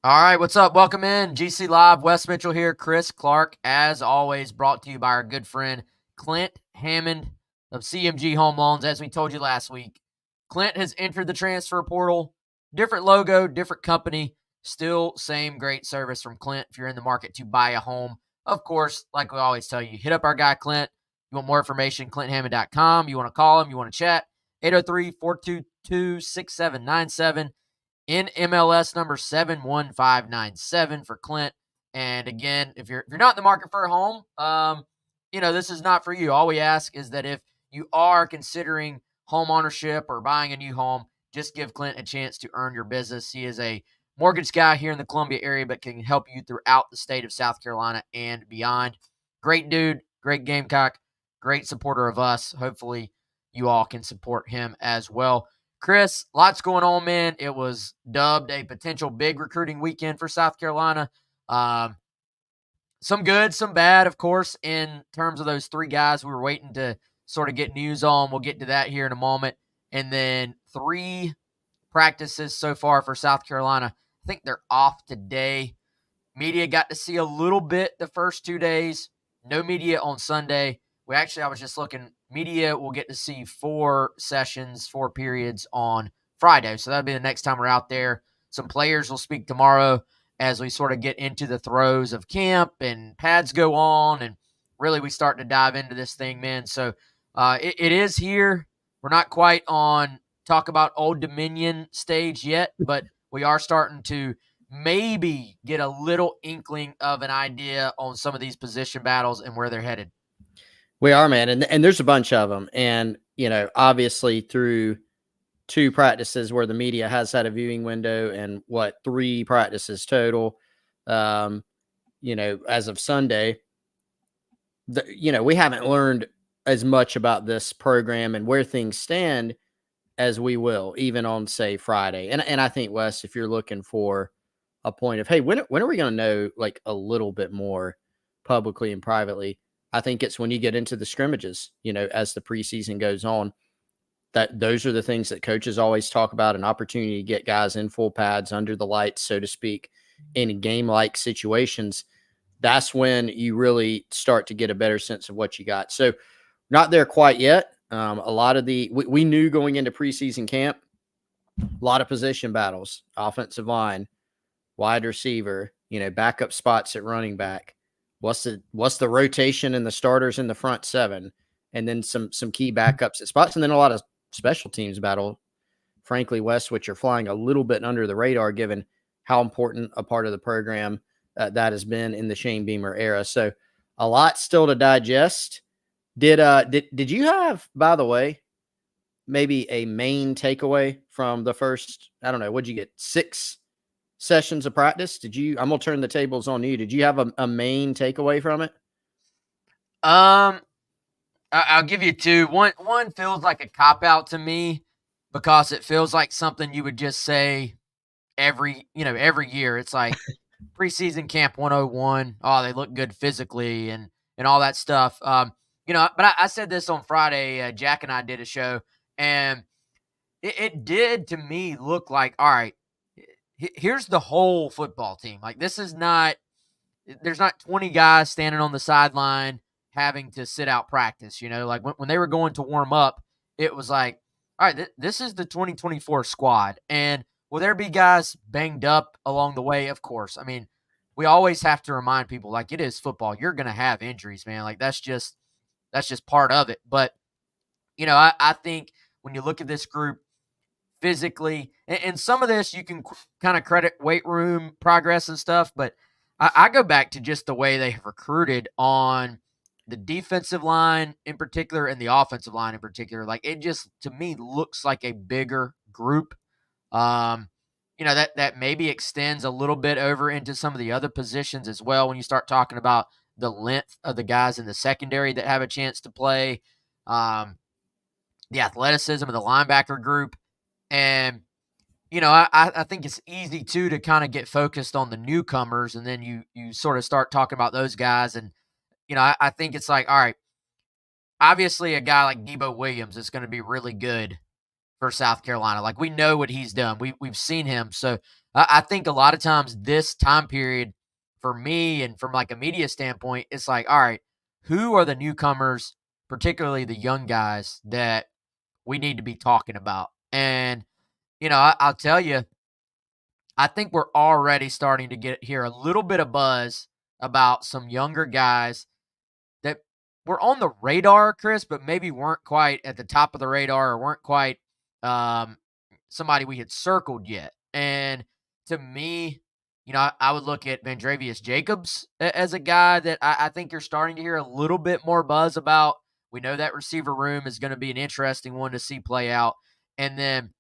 All right, what's up? Welcome in. GC Live, Wes Mitchell here. Chris Clark, as always, brought to you by our good friend Clint Hammond of CMG Home Loans. As we told you last week, Clint has entered the transfer portal. Different logo, different company, still same great service from Clint if you're in the market to buy a home. Of course, like we always tell you, hit up our guy Clint. You want more information, clinthammond.com. You want to call him, you want to chat, 803-422-6797. NMLS number 71597 for Clint. And again, if you're not in the market for a home, this is not for you. All we ask is that if you are considering home ownership or buying a new home, just give Clint a chance to earn your business. He is a mortgage guy here in the Columbia area, but can help you throughout the state of South Carolina and beyond. Great dude, great Gamecock, great supporter of us. Hopefully, you all can support him as well. Chris, lots going on, man. It was dubbed a potential big recruiting weekend for South Carolina. Some good, some bad, of course, in terms of those three guys we were waiting to sort of get news on. We'll get to that here in a moment. And then 3 practices so far for South Carolina. I think they're off today. Media got to see a little bit the first 2 days. No media on Sunday. I was just looking, media will get to see 4 sessions, 4 periods on Friday. So that'll be the next time we're out there. Some players will speak tomorrow as we sort of get into the throes of camp and pads go on. And really we start to dive into this thing, man. So it is here. We're not quite on talk about Old Dominion stage yet, but we are starting to maybe get a little inkling of an idea on some of these position battles and where they're headed. We are, man. And there's a bunch of them. And, obviously through 2 practices where the media has had a viewing window and 3 practices total, as of Sunday, we haven't learned as much about this program and where things stand as we will, even on, say, Friday. And I think, Wes, if you're looking for a point of, hey, when are we going to know like a little bit more publicly and privately? I think it's when you get into the scrimmages, as the preseason goes on, that those are the things that coaches always talk about, an opportunity to get guys in full pads under the lights, so to speak, in game-like situations. That's when you really start to get a better sense of what you got. So not there quite yet. A lot of we knew going into preseason camp, a lot of position battles, offensive line, wide receiver, backup spots at running back. What's the rotation and the starters in the front 7, and then some key backups at spots, and then a lot of special teams battle, frankly, Wes, which are flying a little bit under the radar given how important a part of the program that has been in the Shane Beamer era. So a lot still to digest. Did you have, by the way, maybe a main takeaway from the first, I don't know, what'd you get, 6 sessions of practice? I'm gonna turn the tables on you. Did you have a main takeaway from it? I'll give you 2. One feels like a cop out to me because it feels like something you would just say every year. It's like preseason camp 101. Oh, they look good physically and all that stuff. But I said this on Friday. Jack and I did a show, and it did to me look like, all right, here's the whole football team. Like, there's not 20 guys standing on the sideline having to sit out practice. Like when they were going to warm up, it was like, all right, this is the 2024 squad. And will there be guys banged up along the way? Of course. I mean, we always have to remind people, like, it is football. You're going to have injuries, man. Like, that's just part of it. But, I think when you look at this group, physically, and some of this you can kind of credit weight room progress and stuff, but I go back to just the way they have recruited on the defensive line in particular and the offensive line in particular. Like, it just, to me, looks like a bigger group. That maybe extends a little bit over into some of the other positions as well when you start talking about the length of the guys in the secondary that have a chance to play, the athleticism of the linebacker group. And, I think it's easy, too, to kind of get focused on the newcomers, and then you sort of start talking about those guys. And, I think it's like, all right, obviously a guy like Debo Williams is going to be really good for South Carolina. Like, we know what he's done. We've seen him. So I think a lot of times this time period for me and from like a media standpoint, it's like, all right, who are the newcomers, particularly the young guys that we need to be talking about? And, I'll tell you, I think we're already starting to hear a little bit of buzz about some younger guys that were on the radar, Chris, but maybe weren't quite at the top of the radar or weren't quite um, somebody we had circled yet. And to me, I would look at Vandravius Jacobs as a guy that I think you're starting to hear a little bit more buzz about. We know that receiver room is going to be an interesting one to see play out. And then,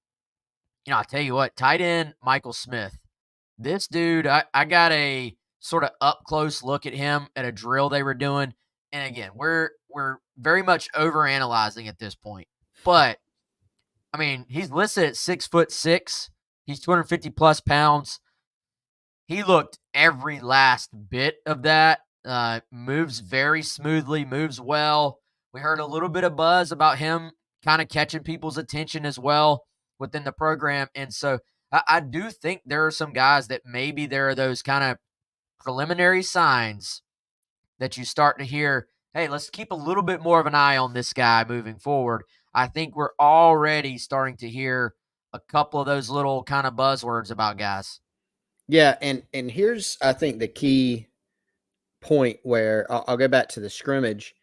I'll tell you what, tight end Michael Smith. This dude, I got a sort of up close look at him at a drill they were doing. And again, we're very much overanalyzing at this point. But I mean, he's listed at 6'6". He's 250 plus pounds. He looked every last bit of that. Moves very smoothly, moves well. We heard a little bit of buzz about him kind of catching people's attention as well within the program. And so I do think there are some guys that maybe there are those kind of preliminary signs that you start to hear, hey, let's keep a little bit more of an eye on this guy moving forward. I think we're already starting to hear a couple of those little kind of buzzwords about guys. Yeah, and here's I think the key point where I'll go back to the scrimmage.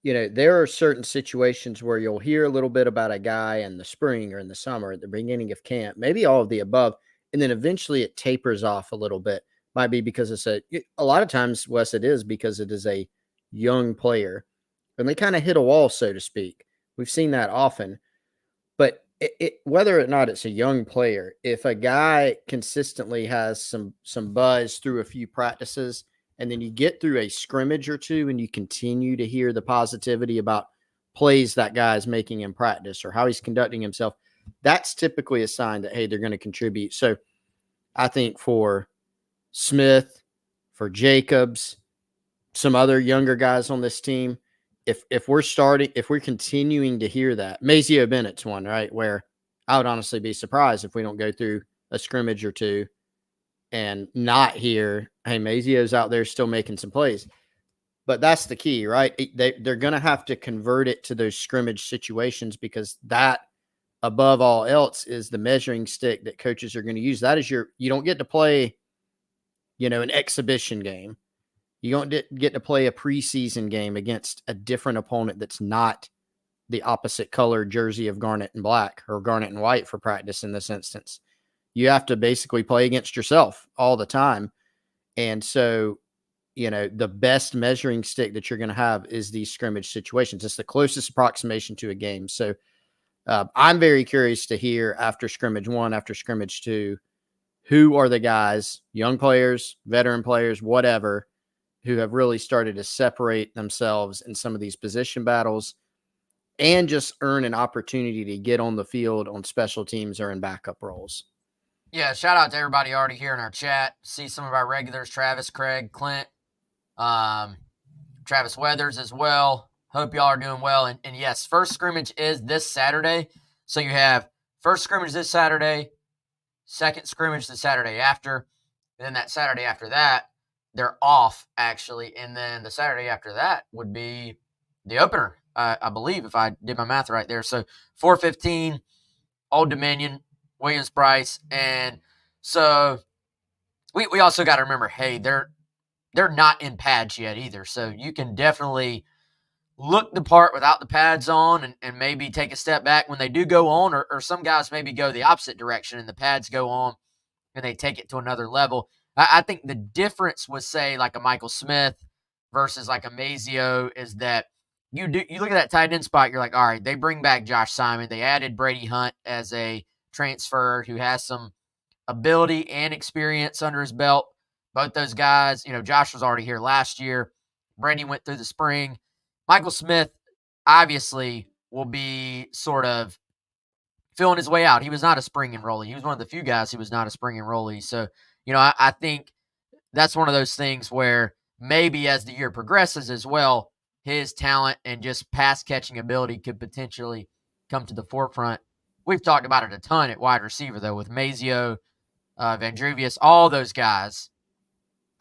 There are certain situations where you'll hear a little bit about a guy in the spring or in the summer at the beginning of camp, maybe all of the above, and then eventually it tapers off a little bit. Might be because it's a lot of times, Wes, it is because it is a young player and they kind of hit a wall, so to speak. We've seen that often, but whether or not it's a young player, if a guy consistently has some buzz through a few practices, and then you get through a scrimmage or two and you continue to hear the positivity about plays that guy is making in practice or how he's conducting himself, that's typically a sign that, hey, they're going to contribute. So I think for Smith, for Jacobs, some other younger guys on this team, if we're continuing to hear that, Mazio Bennett's one, right, where I would honestly be surprised if we don't go through a scrimmage or two and not hear, hey, Mazio's out there still making some plays. But that's the key, right? They're going to have to convert it to those scrimmage situations because that, above all else, is the measuring stick that coaches are going to use. That is you don't get to play, an exhibition game. You don't get to play a preseason game against a different opponent that's not the opposite color jersey of garnet and black or garnet and white for practice in this instance. You have to basically play against yourself all the time. And so, the best measuring stick that you're going to have is these scrimmage situations. It's the closest approximation to a game. So I'm very curious to hear after scrimmage 1, after scrimmage 2, who are the guys, young players, veteran players, whatever, who have really started to separate themselves in some of these position battles and just earn an opportunity to get on the field on special teams or in backup roles. Yeah, shout out to everybody already here in our chat. See some of our regulars, Travis, Craig, Clint, Travis Weathers as well. Hope y'all are doing well. And yes, first scrimmage is this Saturday. So you have first scrimmage this Saturday, second scrimmage the Saturday after, and then that Saturday after that, they're off, actually. And then the Saturday after that would be the opener, I believe, if I did my math right there. So 4:15, Old Dominion, Williams-Brice. And so we also got to remember, hey, they're not in pads yet either. So you can definitely look the part without the pads on and maybe take a step back when they do go on, or some guys maybe go the opposite direction and the pads go on and they take it to another level. I think the difference with, say, like a Michael Smith versus like a Mazio is that you look at that tight end spot, you're like, all right, they bring back Josh Simon. They added Brady Hunt as a transfer who has some ability and experience under his belt. Both those guys, Josh was already here last year. Brady went through the spring. Michael Smith obviously will be sort of feeling his way out. He was not a spring enrollee. He was one of the few guys who was not a spring enrollee. So, I think that's one of those things where maybe as the year progresses as well, his talent and just pass catching ability could potentially come to the forefront. we've talked about it a ton at wide receiver, though, with Mazio, Vandruvius, all those guys.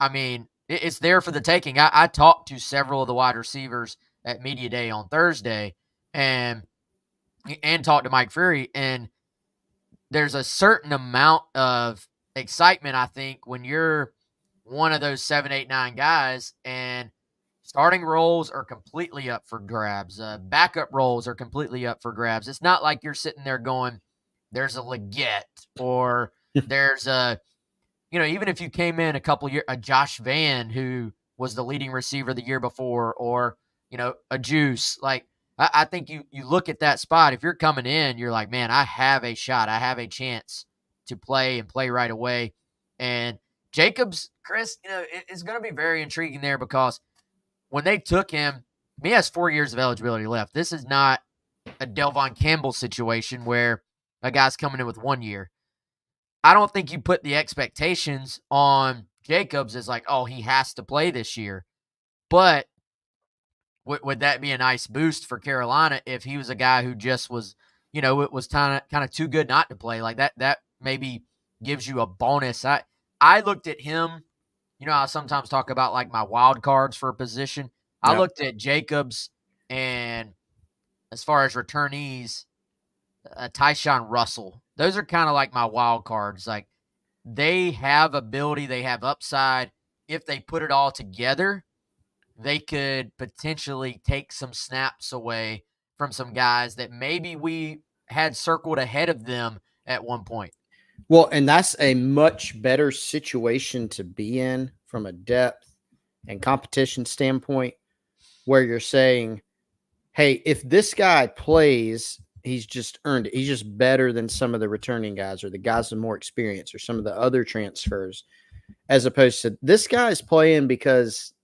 I mean, it's there for the taking. I talked to several of the wide receivers at Media Day on Thursday and talked to Mike Fury, and there's a certain amount of excitement, I think, when you're one of those 7, 8, 9 guys and starting roles are completely up for grabs. Backup roles are completely up for grabs. It's not like you're sitting there going, there's a Leggett or there's a, even if you came in a couple years, a Josh Van who was the leading receiver the year before, or, a Juice, like, I think you look at that spot. If you're coming in, you're like, man, I have a shot. I have a chance to play and play right away. And Jacobs, Chris, it's going to be very intriguing there because when they took him, he has 4 years of eligibility left. This is not a Delvon Campbell situation where a guy's coming in with 1 year. I don't think you put the expectations on Jacobs as like, oh, he has to play this year. But would that be a nice boost for Carolina if he was a guy who just was, it was kind of too good not to play? Like that maybe gives you a bonus. I looked at him, I sometimes talk about like my wild cards for a position. I looked at Jacobs and as far as returnees, Tyshawn Russell. Those are kind of like my wild cards. Like they have ability, they have upside. If they put it all together, they could potentially take some snaps away from some guys that maybe we had circled ahead of them at one point. Well, and that's a much better situation to be in from a depth and competition standpoint, where you're saying, hey, if this guy plays, he's just earned it. He's just better than some of the returning guys or the guys with more experience or some of the other transfers, as opposed to this guy's playing because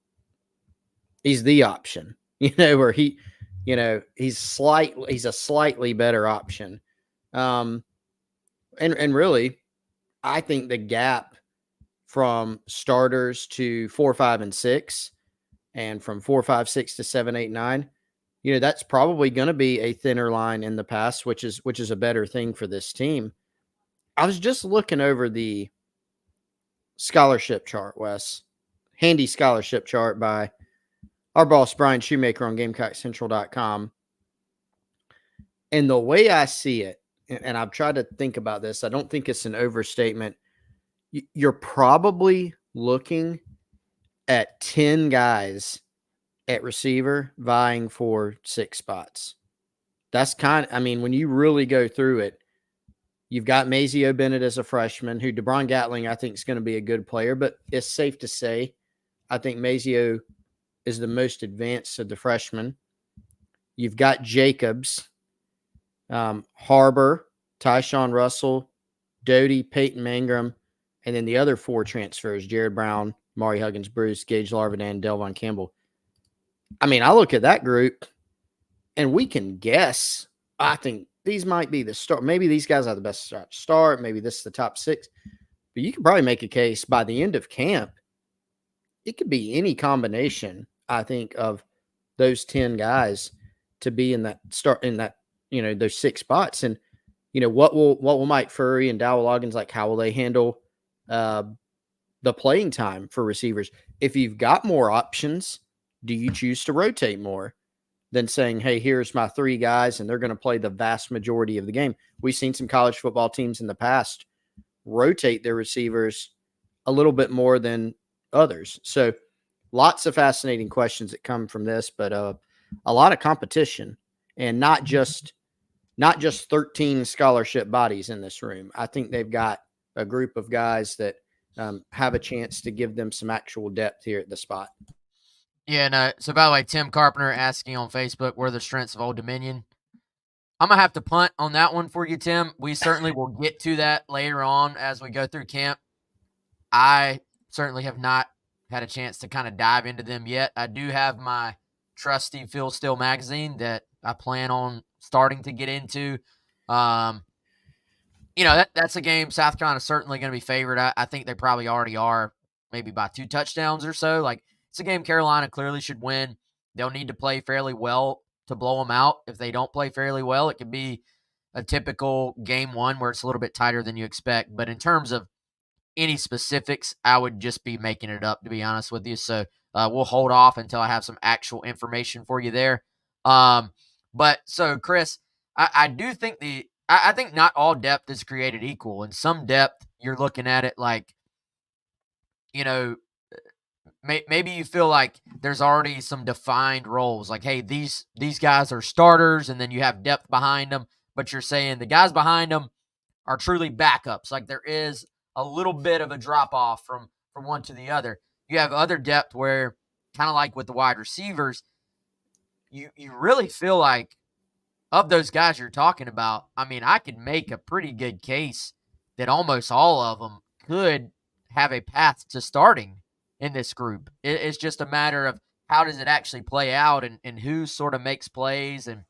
he's the option, or he's a slightly better option. And really, I think the gap from starters to 4, 5, and 6, and from 4, 5, 6 to 7, 8, 9, that's probably going to be a thinner line in the pass, which is a better thing for this team. I was just looking over the scholarship chart, Wes. Handy scholarship chart by our boss, Brian Shoemaker, on GamecockCentral.com. And the way I see it, and I've tried to think about this, I don't think it's an overstatement. You're probably looking at 10 guys at receiver vying for 6 spots. That's when you really go through it, you've got Mazio Bennett as a freshman, who DeBron Gatling, I think, is going to be a good player, but it's safe to say, I think Mazio is the most advanced of the freshmen. You've got Jacobs, Harbor, Tyshawn Russell, Doty, Peyton Mangrum, and then the other 4 transfers, Jared Brown, Mari Huggins, Bruce, Gage Larvidan, Delvon Campbell. I look at that group, and we can guess. I think these might be the start. Maybe these guys are the best start. Maybe this is the top 6. But you can probably make a case by the end of camp, it could be any combination, I think, of those 10 guys to be in that those 6 spots. And, what will Mike Furry and Dowell Loggins, like, how will they handle the playing time for receivers? If you've got more options, do you choose to rotate more than saying, hey, here's my 3 guys and they're going to play the vast majority of the game? We've seen some college football teams in the past rotate their receivers a little bit more than others. So lots of fascinating questions that come from this, but a lot of competition, and not just 13 scholarship bodies in this room. I think they've got a group of guys that have a chance to give them some actual depth here at the spot. Yeah, no. So, by the way, Tim Carpenter asking on Facebook, what are the strengths of Old Dominion? I'm going to have to punt on that one for you, Tim. We certainly will get to that later on as we go through camp. I certainly have not had a chance to kind of dive into them yet. I do have my trusty Phil Steele magazine that I plan on starting to get into. That's a game South Carolina certainly going to be favored. I think they probably already are, maybe by 2 touchdowns or so. Like, it's a game Carolina clearly should win. They'll need to play fairly well to blow them out. If they don't play fairly well, it could be a typical game one where it's a little bit tighter than you expect. But in terms of any specifics, I would just be making it up, to be honest with you. So we'll hold off until I have some actual information for you there. But so, Chris, I do think I think not all depth is created equal. In some depth, you're looking at it like, you know, maybe you feel like there's already some defined roles. Like, hey, these guys are starters, and then you have depth behind them. But you're saying the guys behind them are truly backups. Like there is a little bit of a drop off from one to the other. You have other depth where, kind of like with the wide receivers, you really feel like of those guys you're talking about. I mean, I could make a pretty good case that almost all of them could have a path to starting in this group. It's just a matter of how does it actually play out and who sort of makes plays. And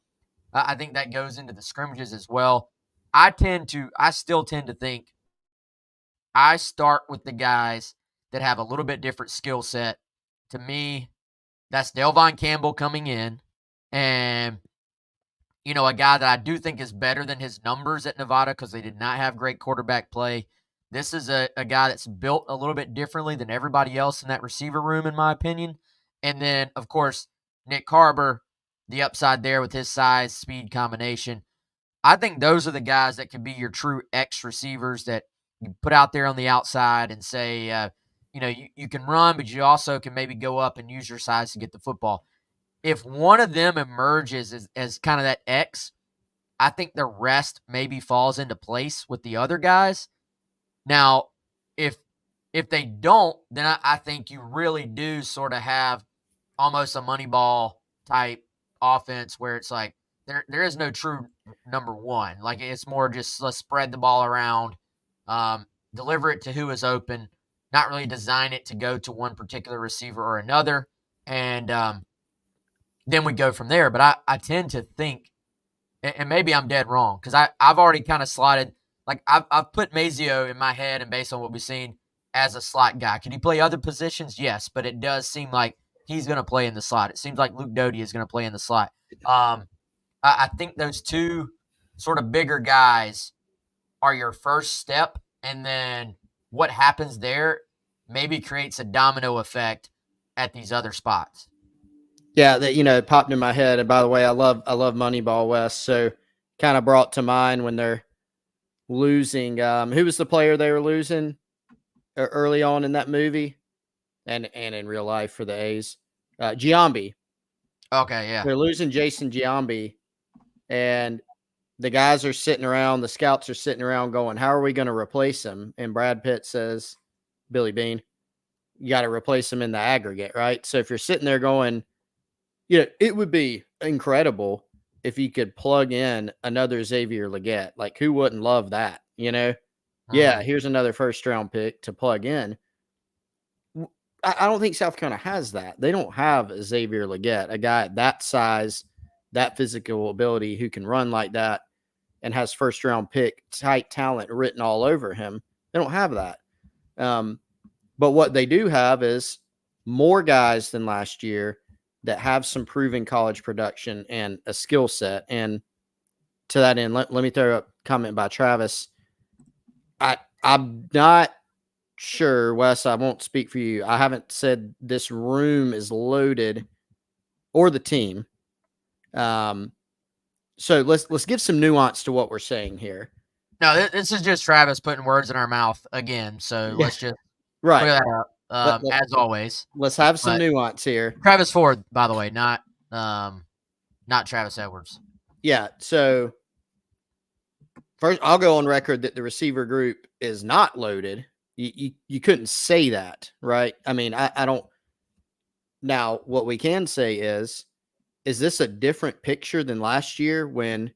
I think that goes into the scrimmages as well. I still tend to think I start with the guys that have a little bit different skill set. To me, that's Delvon Campbell coming in, and a guy that I do think is better than his numbers at Nevada because they did not have great quarterback play. This is a guy that's built a little bit differently than everybody else in that receiver room, in my opinion. And then, of course, Nick Carber, the upside there with his size, speed combination. I think those are the guys that can be your true X receivers that you put out there on the outside and say, you can run, but you also can maybe go up and use your size to get the football. If one of them emerges as kind of that X, I think the rest maybe falls into place with the other guys. Now, if they don't, then I think you really do sort of have almost a Moneyball type offense where it's like there is no true number one. Like it's more just let's spread the ball around, deliver it to who is open, not really design it to go to one particular receiver or another, and then we go from there. But I tend to think, and maybe I'm dead wrong, because I've already kind of slotted, like I've put Mazio in my head, and based on what we've seen, as a slot guy. Can he play other positions? Yes, but it does seem like he's going to play in the slot. It seems like Luedecke is going to play in the slot. I think those two sort of bigger guys are your first step, and then what happens there maybe creates a domino effect at these other spots. Yeah, that it popped in my head. And by the way, I love Moneyball West. So kind of brought to mind when they're losing. Who was the player they were losing early on in that movie, and in real life for the A's? Giambi. Okay, yeah. They're losing Jason Giambi, and the guys are sitting around. The scouts are sitting around going, "How are we going to replace him?" And Brad Pitt says, "Billy Bean, you got to replace him in the aggregate, right?" So if you're sitting there going, it would be incredible if you could plug in another Xavier Legette. Like, who wouldn't love that? Yeah, here's another first round pick to plug in. I don't think South Carolina has that. They don't have a Xavier Legette, a guy that size, that physical ability who can run like that and has first round pick type talent written all over him. They don't have that. But what they do have is more guys than last year that have some proven college production and a skill set. And to that end, let me throw a comment by Travis. I'm not sure, Wes, I won't speak for you. I haven't said this room is loaded or the team. So let's give some nuance to what we're saying here. No, this is just Travis putting words in our mouth again. So let's just right. clear that up. As always, let's have some nuance here. Travis Ford, by the way, not Travis Edwards. Yeah. So first, I'll go on record that the receiver group is not loaded. You couldn't say that, right? I mean, I don't. Now, what we can say is this a different picture than last year when,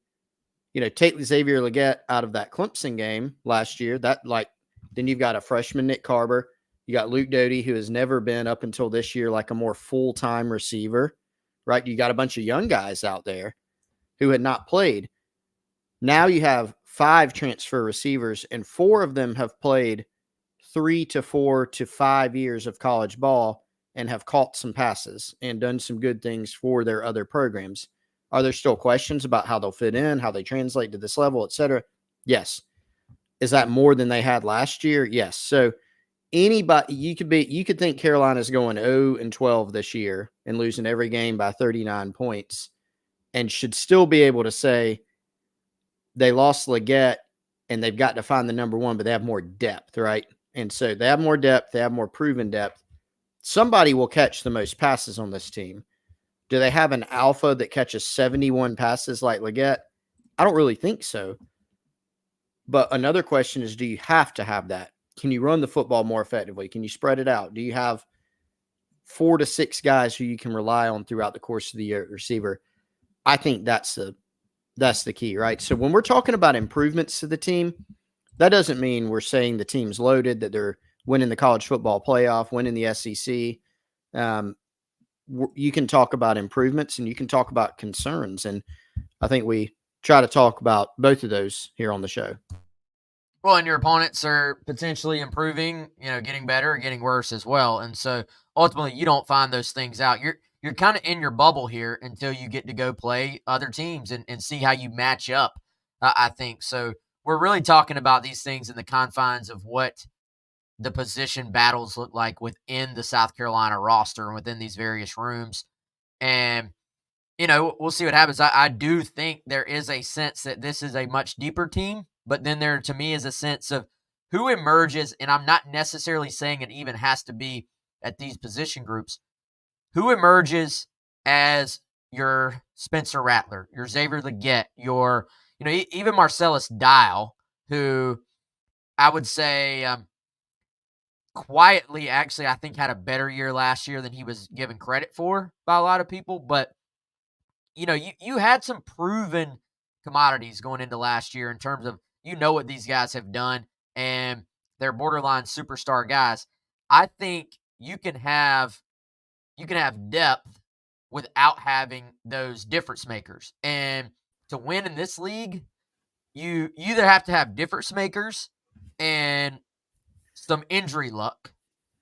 take Xavier Legette out of that Clemson game last year, then you've got a freshman Nick Carber. You got Luedecke, who has never been up until this year like a more full-time receiver, right? You got a bunch of young guys out there who had not played. Now you have 5 transfer receivers, and 4 of them have played 3 to 4 to 5 years of college ball and have caught some passes and done some good things for their other programs. Are there still questions about how they'll fit in, how they translate to this level, et cetera? Yes. Is that more than they had last year? Yes. So anybody, you could think Carolina's going 0-12 this year and losing every game by 39 points and should still be able to say they lost Luedecke and they've got to find the number one, but they have more depth, right? And so they have more depth, they have more proven depth. Somebody will catch the most passes on this team. Do they have an alpha that catches 71 passes like Luedecke? I don't really think so. But another question is, do you have to have that? Can you run the football more effectively? Can you spread it out? Do you have 4 to 6 guys who you can rely on throughout the course of the year at receiver? I think that's the key, right? So when we're talking about improvements to the team, that doesn't mean we're saying the team's loaded, that they're winning the college football playoff, winning the SEC. You can talk about improvements and you can talk about concerns. And I think we try to talk about both of those here on the show. Well, and your opponents are potentially improving, getting better or getting worse as well. And so ultimately you don't find those things out. You're kind of in your bubble here until you get to go play other teams and see how you match up, I think. So we're really talking about these things in the confines of what the position battles look like within the South Carolina roster and within these various rooms. And, we'll see what happens. I do think there is a sense that this is a much deeper team, but then there, to me, is a sense of who emerges, and I'm not necessarily saying it even has to be at these position groups, who emerges as your Spencer Rattler, your Xavier Luedecke, your, even Marcellus Dial, who I would say quietly, actually, I think had a better year last year than he was given credit for by a lot of people. But, you had some proven commodities going into last year in terms of, what these guys have done, and they're borderline superstar guys. I think you can have depth without having those difference makers. And to win in this league, you either have to have difference makers and some injury luck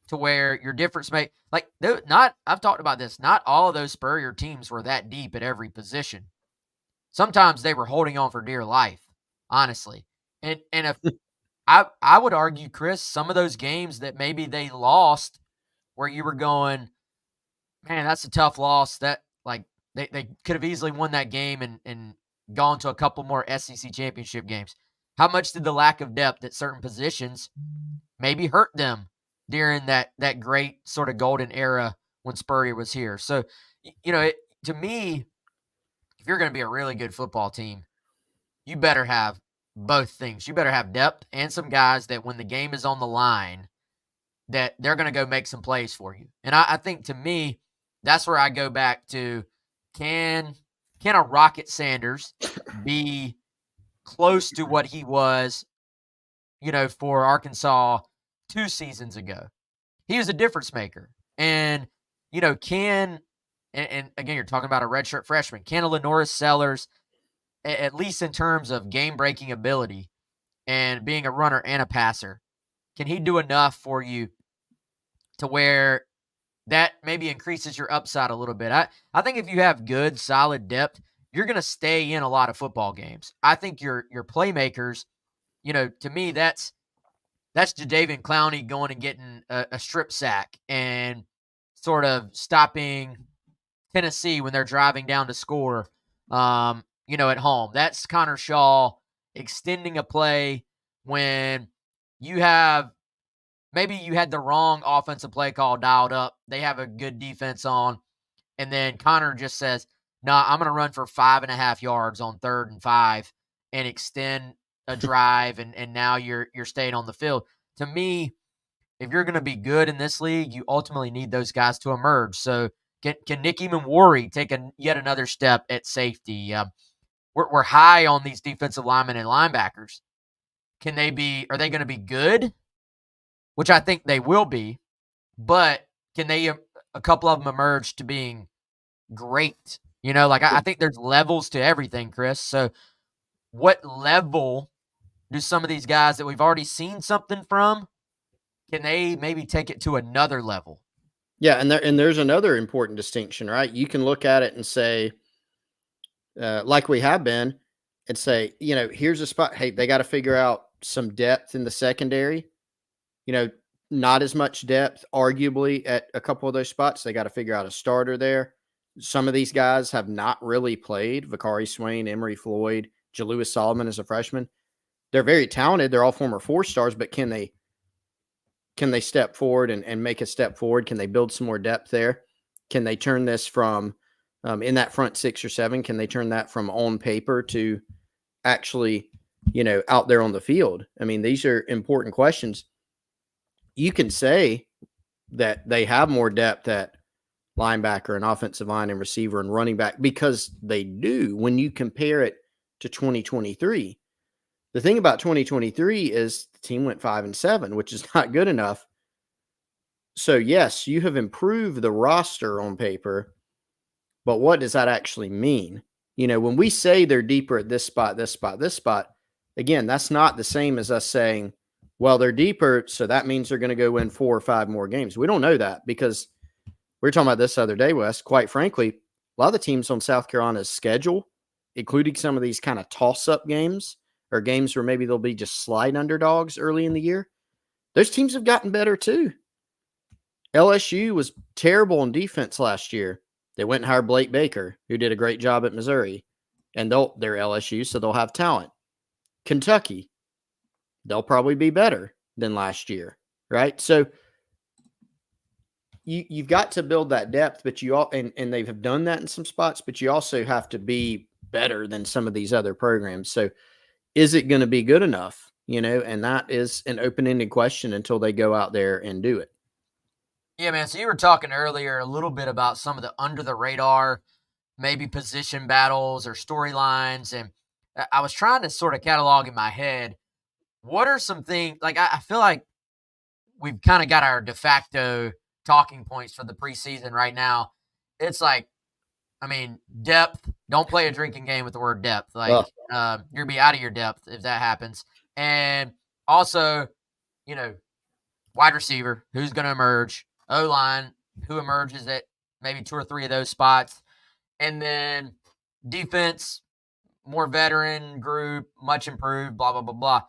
to where your difference make I've talked about this. Not all of those Spurrier teams were that deep at every position. Sometimes they were holding on for dear life, honestly. And if I would argue, Chris, some of those games that maybe they lost where you were going, man, that's a tough loss. That they could have easily won that game and gone to a couple more SEC championship games. How much did the lack of depth at certain positions maybe hurt them during that great sort of golden era when Spurrier was here? So, to me, if you're going to be a really good football team, you better have both things. You better have depth and some guys that when the game is on the line, that they're going to go make some plays for you. And I think, to me, that's where I go back to, can a Rocket Sanders be close to what he was, for Arkansas 2 seasons ago? He was a difference maker. And, and again, you're talking about a redshirt freshman. Can a Lenoris Sellers, at least in terms of game-breaking ability and being a runner and a passer, can he do enough for you to where that maybe increases your upside a little bit? I think if you have good, solid depth, you're going to stay in a lot of football games. I think your playmakers, to me, that's Jadeveon Clowney going and getting a strip sack and sort of stopping Tennessee when they're driving down to score, at home. That's Connor Shaw extending a play when you have maybe you had the wrong offensive play call dialed up. They have a good defense on, and then Connor just says, "Nah, I'm going to run for 5.5 yards on 3rd and 5 and extend a drive," and now you're staying on the field. To me, if you're going to be good in this league, you ultimately need those guys to emerge. So can Nick Emmanwori take yet another step at safety? We're high on these defensive linemen and linebackers. Are they going to be good? Which I think they will be, but can a couple of them emerge to being great? I think there's levels to everything, Chris. So what level do some of these guys that we've already seen something from, can they maybe take it to another level? Yeah, and there's another important distinction, right? You can look at it and say, like we have been, and say, here's a spot. Hey, they got to figure out some depth in the secondary. Not as much depth, arguably, at a couple of those spots. They got to figure out a starter there. Some of these guys have not really played. Vakari Swain, Emery Floyd, Jalewis Solomon as a freshman. They're very talented. They're all former 4-stars, but can they step forward and make a step forward? Can they build some more depth there? Can they turn this from in that front 6 or 7? Can they turn that from on paper to actually, out there on the field? I mean, these are important questions. You can say that they have more depth at linebacker and offensive line and receiver and running back, because they do when you compare it to 2023. The thing about 2023 is the team went 5-7, which is not good enough. So yes, you have improved the roster on paper, but what does that actually mean? When we say they're deeper at this spot, this spot, this spot, again, that's not the same as us saying, well, they're deeper, so that means they're going to go win 4 or 5 more games. We don't know that, because we were talking about this the other day, Wes. Quite frankly, a lot of the teams on South Carolina's schedule, including some of these kind of toss-up games or games where maybe they'll be just slight underdogs early in the year, those teams have gotten better too. LSU was terrible on defense last year. They went and hired Blake Baker, who did a great job at Missouri, and they're LSU, so they'll have talent. Kentucky, they'll probably be better than last year, right? So you've got to build that depth, but and they have done that in some spots, but you also have to be better than some of these other programs. So is it going to be good enough? And that is an open-ended question until they go out there and do it. Yeah, man. So you were talking earlier a little bit about some of the under-the-radar, maybe position battles or storylines, and I was trying to sort of catalog in my head, what are some things, like I feel like we've kind of got our de facto talking points for the preseason right now. It's like, I mean, depth. Don't play a drinking game with the word depth. Like, you're going to be out of your depth if that happens. And also, wide receiver, who's going to emerge? O-line, who emerges at maybe 2 or 3 of those spots. And then defense, more veteran group, much improved, blah, blah, blah, blah.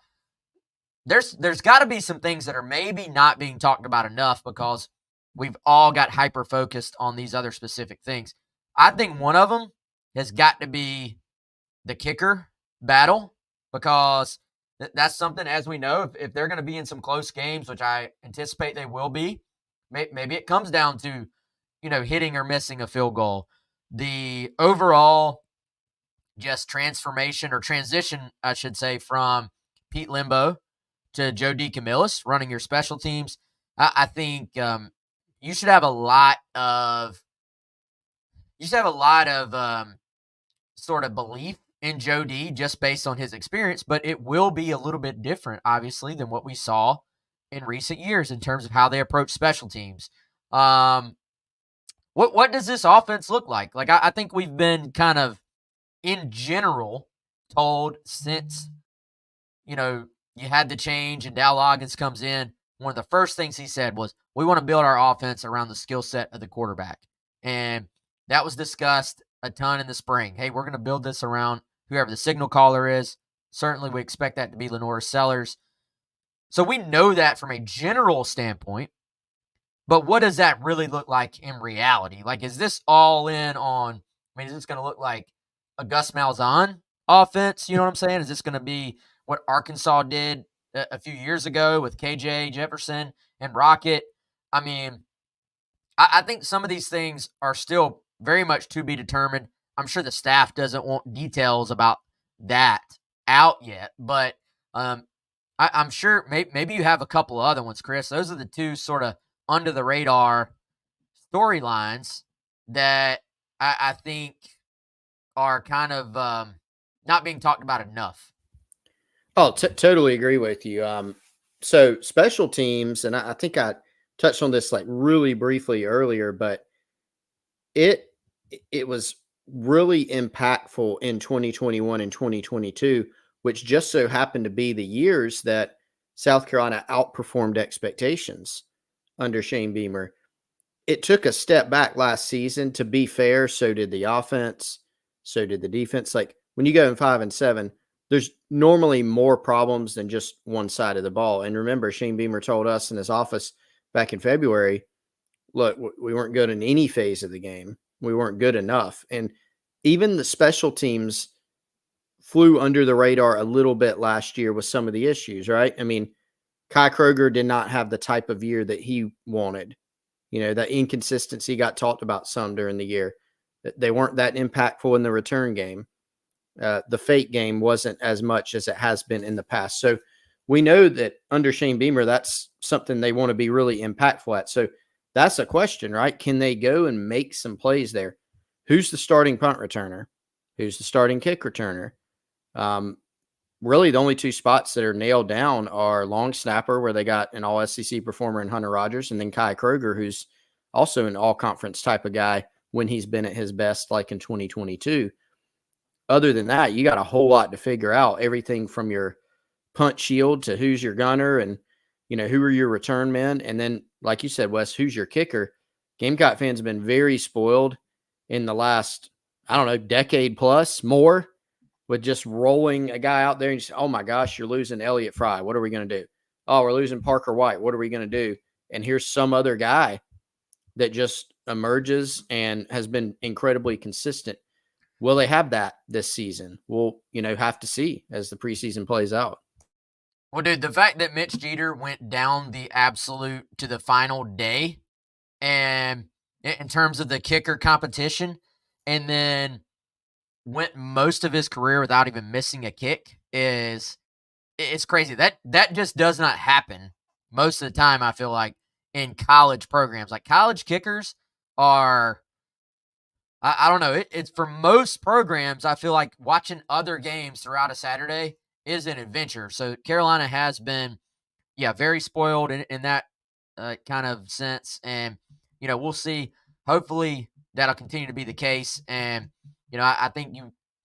There's got to be some things that are maybe not being talked about enough because we've all got hyper-focused on these other specific things. I think one of them has got to be the kicker battle, because that's something, as we know, if they're going to be in some close games, which I anticipate they will be, maybe it comes down to, hitting or missing a field goal. The overall just transformation or transition, I should say, from Pete Limbo to Joe DeCamillis running your special teams. I think you should have a lot of sort of belief in Joe D just based on his experience, but it will be a little bit different, obviously, than what we saw in recent years in terms of how they approach special teams. What does this offense look like? Like, I think we've been kind of, in general, told since, you had the change and Dow Loggins comes in, one of the first things he said was, we want to build our offense around the skill set of the quarterback. And that was discussed a ton in the spring. Hey, we're going to build this around whoever the signal caller is. Certainly we expect that to be Lenora Sellers. So we know that from a general standpoint, but what does that really look like in reality? Like, is this all in on, is this going to look like a Gus Malzahn offense? You know what I'm saying? Is this going to be what Arkansas did a few years ago with KJ Jefferson and Rocket? I think some of these things are still very much to be determined. I'm sure the staff doesn't want details about that out yet, but I'm sure maybe you have a couple of other ones, Chris. Those are the two sort of under the radar storylines that I think are kind of not being talked about enough. Oh, totally agree with you. So special teams, and I think I touched on this like really briefly earlier, but it was really impactful in 2021 and 2022, which just so happened to be the years that South Carolina outperformed expectations under Shane Beamer. It took a step back last season. To be fair, so did the offense. So did the defense. Like when you go in 5-7, there's normally more problems than just one side of the ball. And remember, Shane Beamer told us in his office back in February, look, we weren't good in any phase of the game. We weren't good enough. And even the special teams flew under the radar a little bit last year with some of the issues, right? I mean, Kai Kroger did not have the type of year that he wanted. That inconsistency got talked about some during the year. They weren't that impactful in the return game. The fake game wasn't as much as it has been in the past. So we know that under Shane Beamer, that's something they want to be really impactful at. So that's a question, right? Can they go and make some plays there? Who's the starting punt returner? Who's the starting kick returner? Really, the only two spots that are nailed down are long snapper, where they got an all SEC performer in Hunter Rogers, and then Kai Kroger, who's also an all conference type of guy when he's been at his best, like in 2022. Other than that, you got a whole lot to figure out, everything from your punt shield to who's your gunner and, who are your return men. And then, like you said, Wes, who's your kicker? Gamecock fans have been very spoiled in the last, I don't know, decade plus more with just rolling a guy out there and you say, oh my gosh, you're losing Elliott Fry. What are we going to do? Oh, we're losing Parker White. What are we going to do? And here's some other guy that just emerges and has been incredibly consistent. Will they have that this season? We'll, have to see as the preseason plays out. Well, dude, the fact that Mitch Jeter went down the absolute to the final day and in terms of the kicker competition, and then went most of his career without even missing a kick it's crazy. That just does not happen most of the time, I feel like, in college programs. Like college kickers are, I don't know, it's for most programs, I feel like watching other games throughout a Saturday is an adventure. So Carolina has been, very spoiled in that kind of sense. And, we'll see. Hopefully that'll continue to be the case. And, I think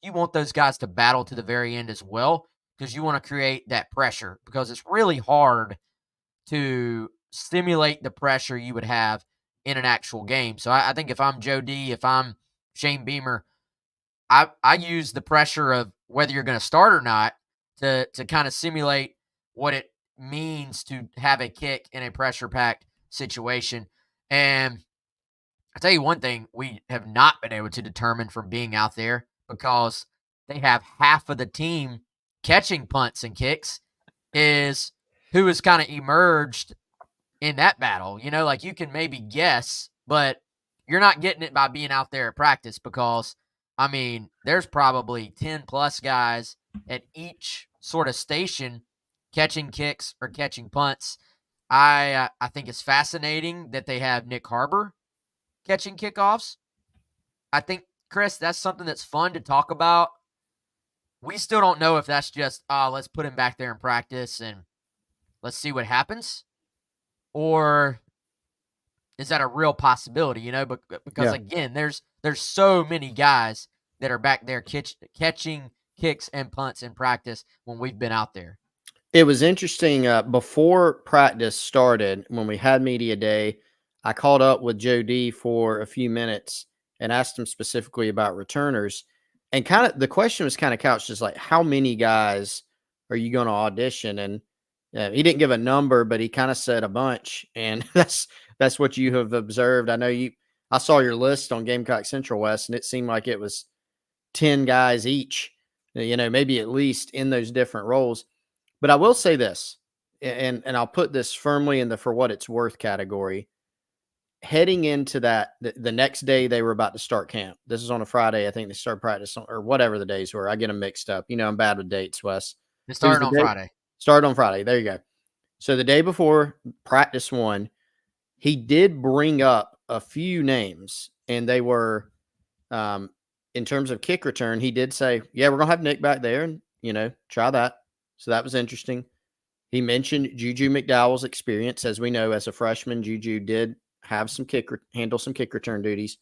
you want those guys to battle to the very end as well, because you want to create that pressure, because it's really hard to simulate the pressure you would have in an actual game. So I think if I'm Joe D, if I'm Shane Beamer, I use the pressure of whether you're going to start or not to kind of simulate what it means to have a kick in a pressure-packed situation. And I'll tell you one thing we have not been able to determine from being out there, because they have half of the team catching punts and kicks, is who has kind of emerged in that battle. Like you can maybe guess, but you're not getting it by being out there at practice, because, I mean, there's probably 10 plus guys at each sort of station catching kicks or catching punts. I think it's fascinating that they have Nick Harbor catching kickoffs. I think, Chris, that's something that's fun to talk about. We still don't know if that's just, let's put him back there in practice and let's see what happens, or is that a real possibility? Because again, there's so many guys that are back there catching kicks and punts in practice when we've been out there. It was interesting. Before practice started, when we had media day, I called up with Joe D for a few minutes and asked him specifically about returners. And kind of the question was kind of couched as like, how many guys are you going to audition? And he didn't give a number, but he kind of said a bunch. And that's what you have observed. I saw your list on Gamecock Central, West, and it seemed like it was 10 guys each, maybe at least in those different roles. But I will say this, and I'll put this firmly in the for what it's worth category. Heading into that, the next day they were about to start camp. This is on a Friday. I think they start practice or whatever the days were. I get them mixed up. I'm bad with dates, Wes. It started on Friday. Started on Friday. There you go. So the day before practice one, he did bring up a few names, and they were, in terms of kick return, he did say, yeah, we're going to have Nick back there and, try that. So that was interesting. He mentioned Juju McDowell's experience. As we know, as a freshman, Juju did have handle some kick return duties.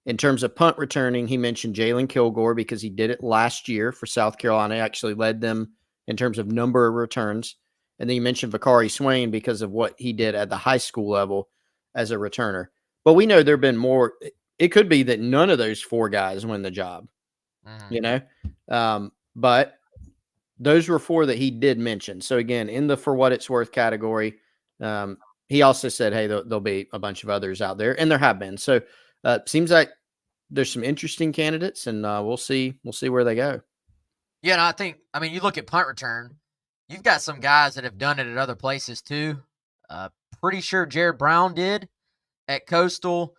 In terms of punt returning, he mentioned Jalen Kilgore because he did it last year for South Carolina. He actually led them in terms of number of returns. And then you mentioned Vakari Swain because of what he did at the high school level as a returner. But we know there have been more. It could be that none of those four guys win the job. you know. But those were 4 that he did mention. So again, in the for what it's worth category, he also said, hey, there'll be a bunch of others out there, and there have been. So seems like there's some interesting candidates, and we'll see where they go. Yeah, and I mean, you look at punt return, you've got some guys that have done it at other places too. Pretty sure Jared Brown did at Coastal.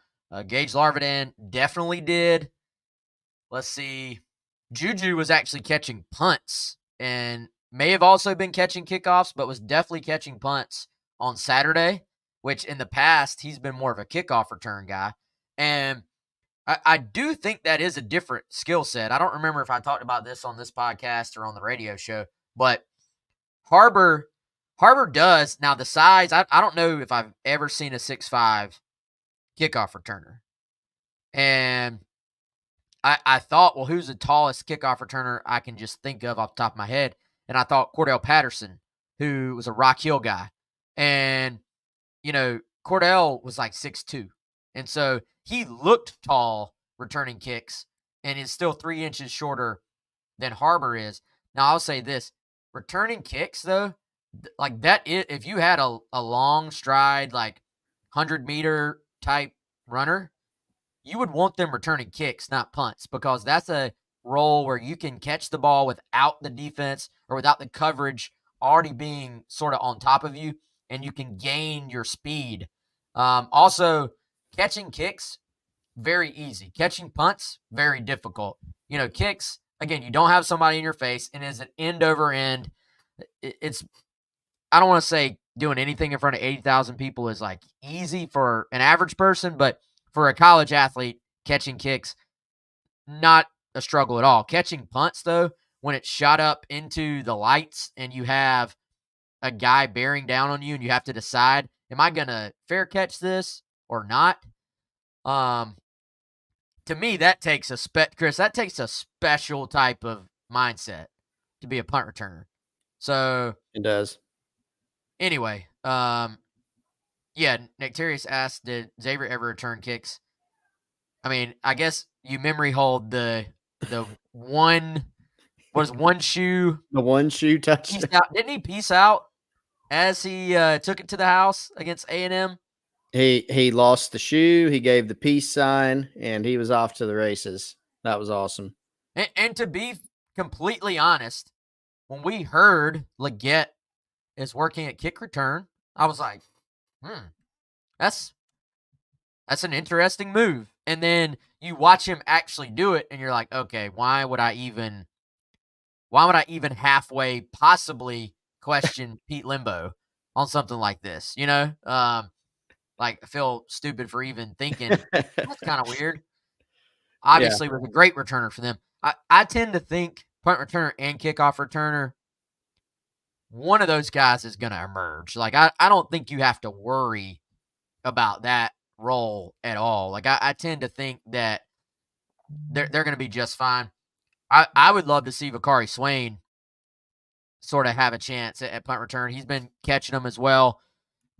Gage Larvidan definitely did. Let's see. Juju was actually catching punts and may have also been catching kickoffs, but was definitely catching punts on Saturday, which in the past, he's been more of a kickoff return guy. And I do think that is a different skill set. I don't remember if I talked about this on this podcast or on the radio show, but Harbor does. Now, the size, I don't know if I've ever seen a 6'5" kickoff returner. And I thought, well, who's the tallest kickoff returner I can just think of off the top of my head? And I thought Cordell Patterson, who was a Rock Hill guy. And, you know, Cordell was like 6'2". And so he looked tall returning kicks and is still 3 inches shorter than Harbor is. Now, I'll say this. Returning kicks, though, like that, if you had a long stride, like 100-meter type runner, you would want them returning kicks, not punts, because that's a role where you can catch the ball without the defense or without the coverage already being sort of on top of you, and you can gain your speed. Also, catching kicks, very easy. Catching punts, very difficult. You know, kicks, again, you don't have somebody in your face, and it's an end over end. It's, I don't want to say doing anything in front of 80,000 people is like easy for an average person, but for a college athlete, catching kicks, not a struggle at all. Catching punts, though, when it's shot up into the lights and you have a guy bearing down on you and you have to decide, am I going to fair catch this or not? To me, that takes Chris, that takes a special type of mindset to be a punt returner. So it does. Anyway, yeah, Nectarius asked, did Xavier ever return kicks? I mean, I guess you memory hold the one shoe. The one shoe touchdown. Didn't he peace out as he took it to the house against A&M? He lost the shoe, he gave the peace sign, and he was off to the races. That was awesome. And to be completely honest, when we heard Luedecke is working at kick return, I was like, that's an interesting move. And then you watch him actually do it, and you're like, okay, why would I even halfway possibly question Pete Limbo on something like this? You know, like I feel stupid for even thinking that's kind of weird. Obviously, was a great returner for them. I tend to think punt returner and kickoff returner, one of those guys is going to emerge. Like, I don't think you have to worry about that role at all. Like, I tend to think that they're going to be just fine. I would love to see Vakari Swain sort of have a chance at punt return. He's been catching them as well.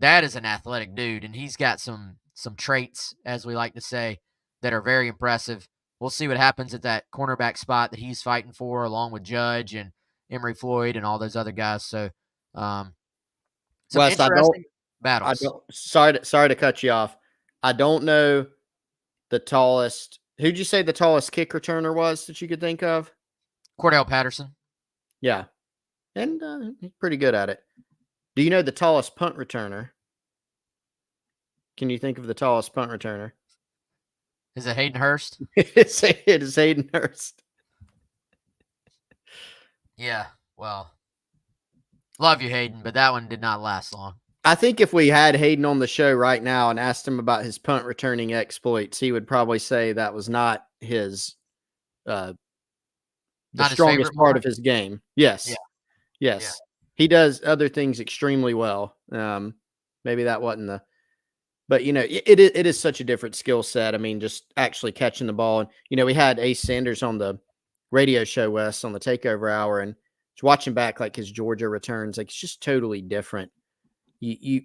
That is an athletic dude, and he's got some traits, as we like to say, that are very impressive. We'll see what happens at that cornerback spot that he's fighting for, along with Judge and Emory Floyd and all those other guys. So, some Wes, interesting battles. Sorry to cut you off. I don't know the tallest. Who'd you say the tallest kick returner was that you could think of? Cordell Patterson. Yeah, and he's pretty good at it. Do you know the tallest punt returner? Can you think of the tallest punt returner? Is it Hayden Hurst? It is Hayden Hurst. Yeah, well, love you, Hayden, but that one did not last long. I think if we had Hayden on the show right now and asked him about his punt returning exploits, he would probably say that was not his the strongest part of his game. Yes. Yeah. Yes. Yeah. He does other things extremely well. Maybe that wasn't but you know, it is such a different skill set. I mean, just actually catching the ball. And, you know, we had Ace Sanders on the radio show, Wes, on the Takeover Hour, and just watching back like his Georgia returns, like it's just totally different. You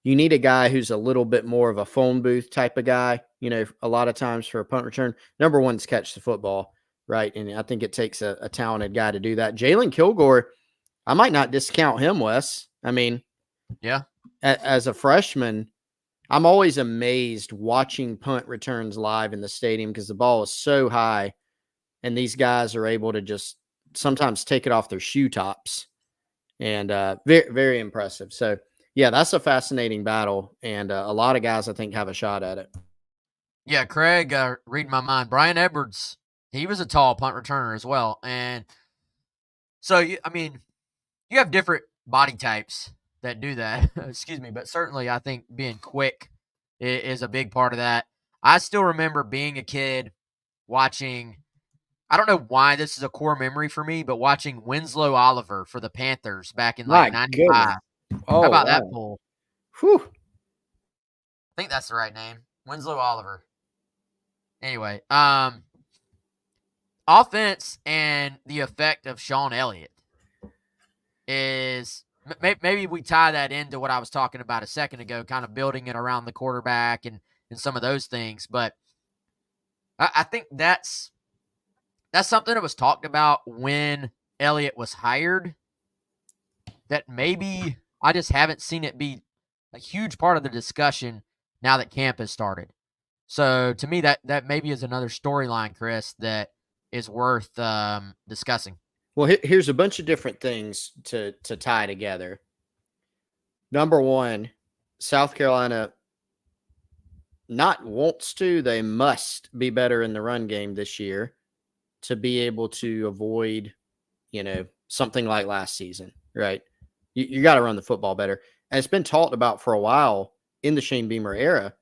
need a guy who's a little bit more of a phone booth type of guy. You know, a lot of times for a punt return, number one is catch the football, right? And I think it takes a talented guy to do that. Jalen Kilgore, I might not discount him, Wes. I mean, Yeah. as a freshman, I'm always amazed watching punt returns live in the stadium because the ball is so high and these guys are able to just sometimes take it off their shoe tops. And very, very impressive. So, yeah, that's a fascinating battle. And a lot of guys, I think, have a shot at it. Yeah, Craig, reading my mind. Brian Edwards, he was a tall punt returner as well. And so, I mean, you have different body types that do that. Excuse me. But certainly, I think being quick is a big part of that. I still remember being a kid watching. I don't know why this is a core memory for me, but watching Winslow Oliver for the Panthers back in like My '95. goodness. How Oh, about that wow. fool? Whew. I think that's the right name. Winslow Oliver. Anyway, offense and the effect of Sean Elliott is maybe we tie that into what I was talking about a second ago, kind of building it around the quarterback and some of those things. But I think that's something that was talked about when Elliott was hired. That maybe I just haven't seen it be a huge part of the discussion now that camp has started. So to me, that maybe is another storyline, Chris, that is worth discussing. Well, here's a bunch of different things to tie together. Number one, South Carolina not wants to, they must be better in the run game this year to be able to avoid, something like last season, right? You got to run the football better. And it's been talked about for a while in the Shane Beamer era.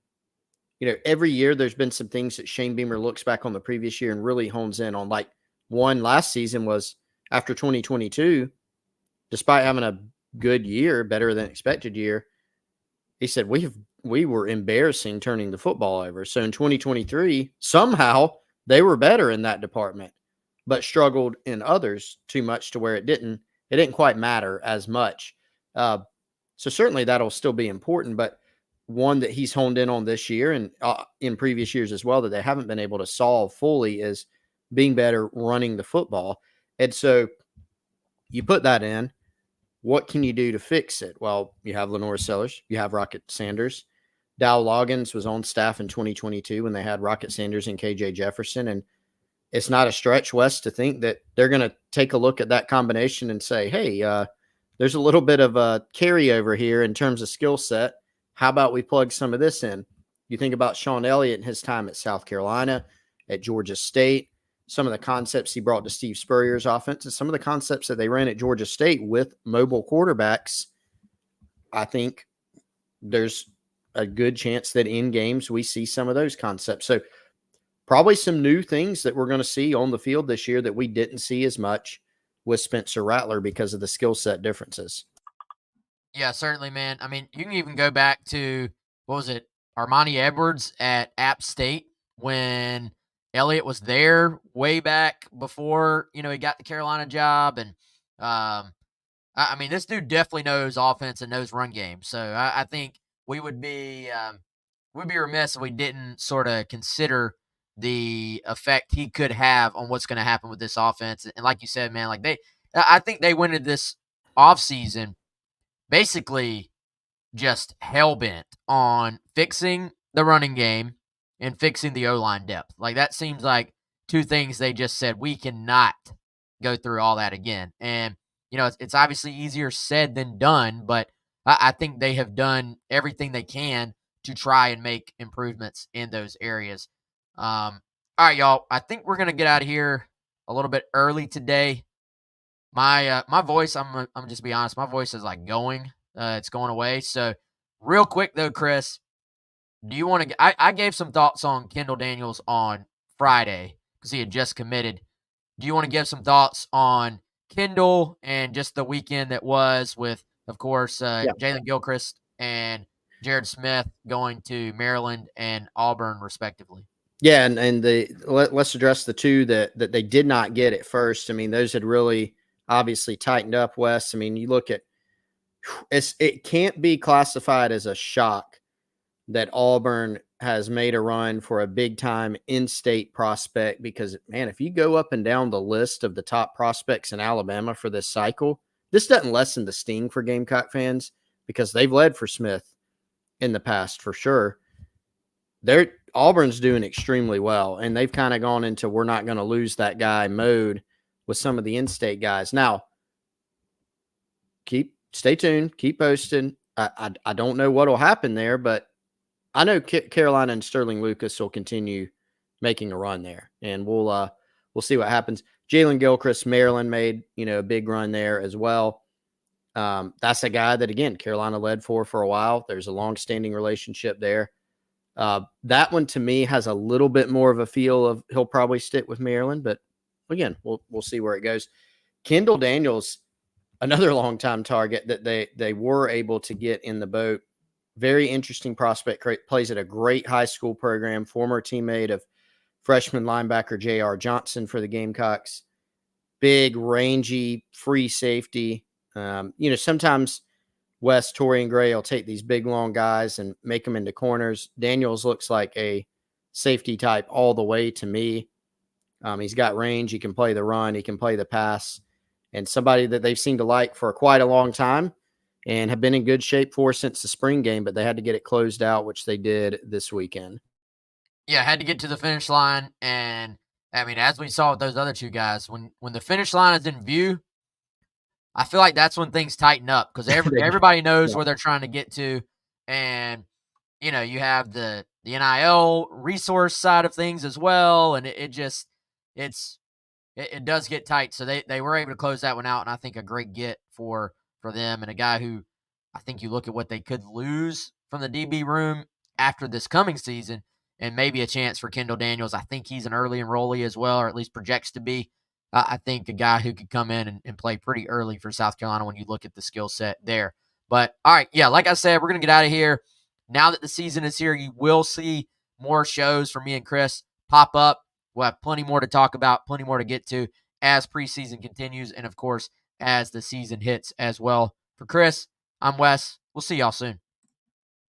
Every year there's been some things that Shane Beamer looks back on the previous year and really hones in on. Like one last season was after 2022, despite having a good year, better than expected year, he said, we were embarrassing turning the football over. So in 2023, somehow they were better in that department, but struggled in others too much to where it didn't quite matter as much. So certainly that'll still be important, but one that he's honed in on this year and in previous years as well that they haven't been able to solve fully is being better running the football. And so you put that in. What can you do to fix it? Well, you have Lenore Sellers, you have Rocket Sanders. Dow Loggins was on staff in 2022 when they had Rocket Sanders and KJ Jefferson. And it's not a stretch, Wes, to think that they're going to take a look at that combination and say, hey, there's a little bit of a carryover here in terms of skill set. How about we plug some of this in? You think about Sean Elliott and his time at South Carolina, at Georgia State, some of the concepts he brought to Steve Spurrier's offense, and some of the concepts that they ran at Georgia State with mobile quarterbacks. I think there's a good chance that in games we see some of those concepts. So probably some new things that we're going to see on the field this year that we didn't see as much with Spencer Rattler because of the skill set differences. Yeah, certainly, man. I mean, you can even go back to, what was it, Armani Edwards at App State when Elliott was there way back before, he got the Carolina job. And, I mean, this dude definitely knows offense and knows run game. So I think we would be remiss if we didn't sort of consider the effect he could have on what's going to happen with this offense. And like you said, man, I think they went into this offseason basically just hell-bent on fixing the running game and fixing the O-line depth. Like, that seems like two things they just said, we cannot go through all that again. And, it's obviously easier said than done, but I think they have done everything they can to try and make improvements in those areas. All right, y'all, I think we're going to get out of here a little bit early today. My voice, I'm just be honest, my voice is like going. It's going away. So real quick though, Chris, do you want to? I gave some thoughts on Kendall Daniels on Friday because he had just committed. Do you want to give some thoughts on Kendall and just the weekend that was with, of course, Jalen Gilchrist and Jared Smith going to Maryland and Auburn respectively? Yeah, and let's address the two that they did not get at first. I mean, those had really obviously tightened up, Wes. I mean, you look at it can't be classified as a shock that Auburn has made a run for a big time in-state prospect because, man, if you go up and down the list of the top prospects in Alabama for this cycle, this doesn't lessen the sting for Gamecock fans because they've led for Smith in the past for sure. Auburn's doing extremely well, and they've kind of gone into we're not going to lose that guy mode with some of the in-state guys. Now, stay tuned, keep posting. I don't know what will happen there, but I know Carolina and Sterling Lucas will continue making a run there, and we'll see what happens. Jalen Gilchrist, Maryland made a big run there as well. That's a guy that, again, Carolina led for a while. There's a long-standing relationship there. That one to me has a little bit more of a feel of he'll probably stick with Maryland, but again, we'll see where it goes. Kendall Daniels, another long-time target that they were able to get in the boat. Very interesting prospect, plays at a great high school program, former teammate of freshman linebacker J.R. Johnson for the Gamecocks. Big, rangy, free safety. Sometimes West, Torian Gray will take these big, long guys and make them into corners. Daniels looks like a safety type all the way to me. He's got range. He can play the run. He can play the pass. And somebody that they've seemed to like for quite a long time and have been in good shape for since the spring game, but they had to get it closed out, which they did this weekend. Yeah, had to get to the finish line. And, I mean, as we saw with those other two guys, when the finish line is in view, I feel like that's when things tighten up because everybody knows where they're trying to get to. And, you have the NIL resource side of things as well. And it does get tight. So they were able to close that one out. And I think a great get for them, and a guy who I think you look at what they could lose from the DB room after this coming season and maybe a chance for Kendall Daniels. I think he's an early enrollee as well, or at least projects to be. I think a guy who could come in and play pretty early for South Carolina when you look at the skill set there. But, all right, yeah, like I said, we're going to get out of here. Now that the season is here, you will see more shows from me and Chris pop up. We'll have plenty more to talk about, plenty more to get to as preseason continues, and, of course, as the season hits as well. For Chris, I'm Wes. We'll see y'all soon.